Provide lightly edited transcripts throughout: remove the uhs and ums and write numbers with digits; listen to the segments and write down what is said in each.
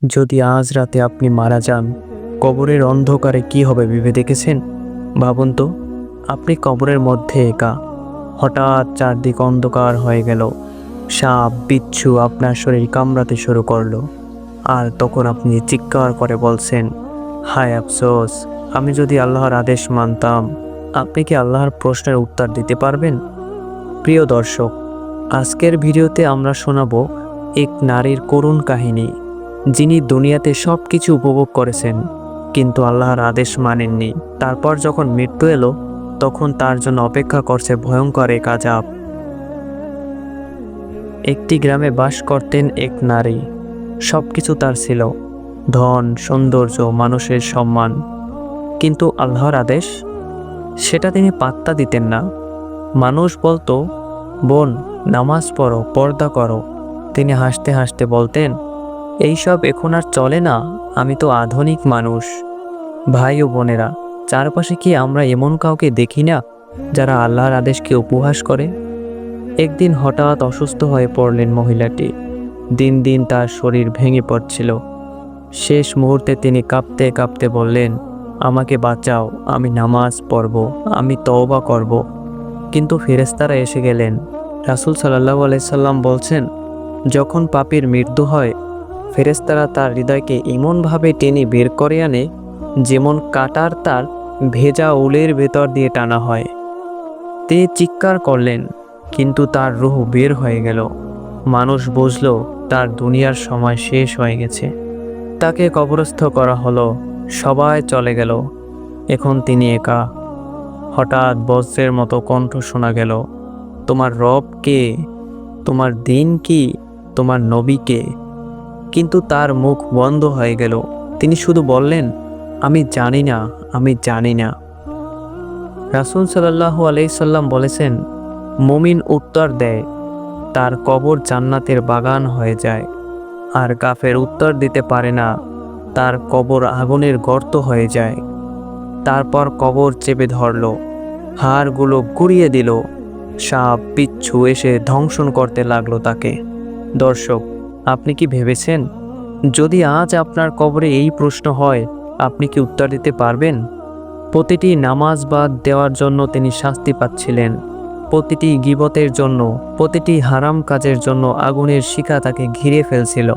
যদি আজ রাতে আপনি মারা যান, কবরের অন্ধকারে কি হবে ভেবে দেখেছেন? ভাবুন তো, আপনি কবরের মধ্যে একা। হঠাৎ চারদিক অন্ধকার হয়ে গেল। সাপ বিচ্ছু আপনার শরীর কামড়াতে শুরু করলো। আর তখন আপনি চিৎকার করে বলছেন, হায় আফসোস, আমি যদি আল্লাহর আদেশ মানতাম। আপনি কি আল্লাহর প্রশ্নের উত্তর দিতে পারবেন? প্রিয় দর্শক, আজকের ভিডিওতে আমরা শোনাবো এক নারীর করুণ কাহিনী, যিনি দুনিয়াতে সব কিছু উপভোগ করেছেন কিন্তু আল্লাহর আদেশ মানেননি। তারপর যখন মৃত্যু এলো, তখন তার জন্য অপেক্ষা করছে ভয়ঙ্কর এক আযাব। একটি গ্রামে বাস করতেন এক নারী। সব কিছু তার ছিল, ধন, সৌন্দর্য, মানুষের সম্মান। কিন্তু আল্লাহর আদেশ, সেটা তিনি পাত্তা দিতেন না। মানুষ বলতো, বোন, নামাজ পড়ো, পর্দা করো। তিনি হাসতে হাসতে বলতেন, এইসব এখন আর চলে না, আমি তো আধুনিক মানুষ। ভাই ও বোনেরা, চারপাশে কি আমরা এমন কাউকে দেখি না যারা আল্লাহর আদেশকে উপহাস করে? একদিন হঠাৎ অসুস্থ হয়ে পড়লেন মহিলাটি। দিন দিন তার শরীর ভেঙে পড়ছিল। শেষ মুহূর্তে তিনি কাঁপতে কাঁপতে বললেন, আমাকে বাঁচাও, আমি নামাজ পড়ব, আমি তওবা করব। কিন্তু ফেরেশতারা এসে গেলেন। রাসূল সাল্লাল্লাহু আলাইহি সাল্লাম বলছেন, যখন পাপীর মৃত্যু হয়, ফেরেশতারা তার হৃদয়কে এমনভাবে টেনে বের করে আনে, যেমন কাটার তার ভেজা উলের ভেতর দিয়ে টানা হয়। তিনি চিৎকার করলেন, কিন্তু তার রূহ বের হয়ে গেল। মানুষ বুঝল তার দুনিয়ার সময় শেষ হয়ে গেছে। তাকে কবরস্থ করা হলো, সবাই চলে গেল। এখন তিনি একা। হঠাৎ বজ্রের মতো কণ্ঠ শোনা গেল, তোমার রব কে? তোমার দিন কি? তোমার নবী কে? কিন্তু তার মুখ বন্ধ হয়ে গেল। তিনি শুধু বললেন, আমি জানি না, আমি জানি না। রাসূল সাল্লাল্লাহু আলাইহি সাল্লাম বলেছেন, মুমিন উত্তর দেয়, তার কবর জান্নাতের বাগান হয়ে যায়। আর কাফের উত্তর দিতে পারে না, তার কবর আগুনের গর্ত হয়ে যায়। তারপর কবর চেপে ধরল, হাড়গুলো গুঁড়িয়ে দিল। সাপ বিচ্ছু এসে ধ্বংসন করতে লাগলো তাকে। দর্শক, আপনি কি ভেবেছেন, যদি আজ আপনার কবরে এই প্রশ্ন হয়, আপনি কি উত্তর দিতে পারবেন? প্রতিটি নামাজ বাদ দেওয়ার জন্য তিনি শাস্তি পাচ্ছিলেন। প্রতিটি গীবতের জন্য, প্রতিটি হারাম কাজের জন্য আগুনের শিখা তাকে ঘিরে ফেলছিল।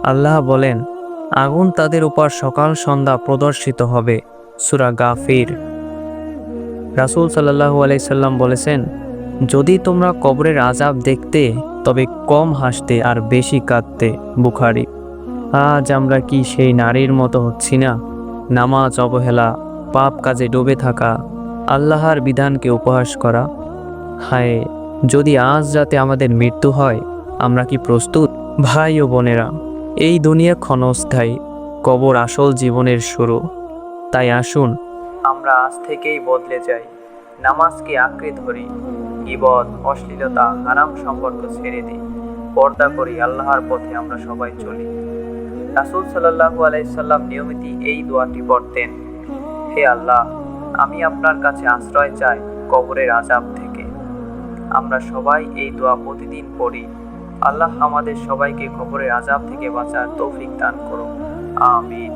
আল্লাহ বলেন, আগুন তাদের উপর সকাল সন্ধ্যা প্রদর্শিত হবে। সূরা গাফির। রাসূল সাল্লাল্লাহু আলাইহি সাল্লাম বলেছেন, যদি তোমরা কবরের আযাব দেখতে, তবে কম হাসতে আর বেশি কাঁদতে। বুখারী। আজ আমরা কি সেই নারীর মতো হচ্ছি না? নামাজ অবহেলা, পাপ কাজে ডুবে থাকা, আল্লাহর বিধানকে উপহাস করা। হায়, যদি আজ রাতে আমাদের মৃত্যু হয়, আমরা কি প্রস্তুত? ভাই ও বোনেরা, এই দুনিয়া ক্ষণস্থায়ী, কবর আসল জীবনের শুরু। তাই আসুন, আমরা আজ থেকেই বদলে যাই। নামাজকে আঁকড়ে ধরি, গীবত, অশ্লীলতা, হারাম সম্পর্ক ছেড়ে দিই। পর্দা করি, আল্লাহর পথে আমরা সবাই চলি। রাসূল সাল্লাল্লাহু আলাইহি সাল্লাম নিয়মিত এই দোয়াটি পড়তেন, হে আল্লাহ, আমি আপনার কাছে আশ্রয় চাই কবরের আযাব থেকে। আমরা সবাই এই দোয়া প্রতিদিন পড়ি। আল্লাহ আমাদের সবাইকে কবরের আযাব থেকে বাঁচার তৌফিক দান করুন। আমিন।